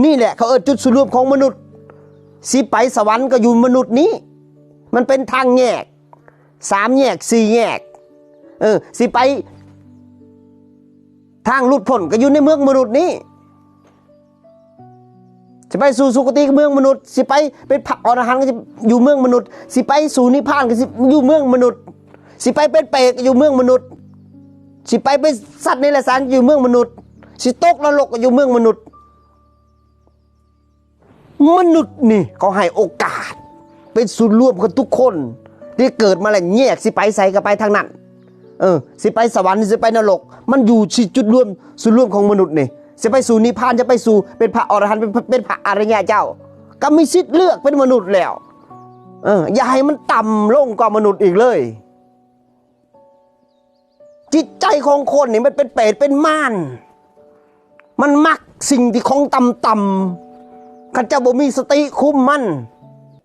นี่แหละเขาจุดศูนย์รวมของมนุษย์สิไปสวรรค์ก็อยู่มนุษย์นี้มันเป็นทางแยก3 แยก 4 แยกสิไปทางหลุดพ้นก็อยู่ในเมืองมนุษย์นี้สิไปสู่สุคติก็เมืองมนุษย์สิไปเป็นพระอรหันต์ก็อยู่เมืองมนุษย์สิไปสู่นิพพานก็อยู่เมืองมนุษย์สิไปเป็นเปรตก็อยู่เมืองมนุษย์สิไปเป็นสัตว์ในละสารอยู่เมืองมนุษย์สิตกนรกก็อยู่เมืองมนุษย์นี่เขาให้โอกาสเป็นศูนย์รวมกันทุกคนที่เกิดมาแล้วแยกสิไปใส่ก็ไปทางนั้นสิไปสวรรค์สิไปนรกมันอยู่ที่จุดรวมศูนย์รวมของมนุษย์นี่จะไปสู่นิพพานจะไปสู่เป็นพระอรหันต์เป็นพระอริยเจ้าก็มีสิทธิ์เลือกเป็นมนุษย์แล้วอย่าให้มันต่ำลงกว่ามนุษย์อีกเลยจิตใจของคนนี่มันเป็นเปรตเป็นม่านมันมักสิ่งที่ของต่ำๆข้าเจ้าบ่มีสติคุมมัน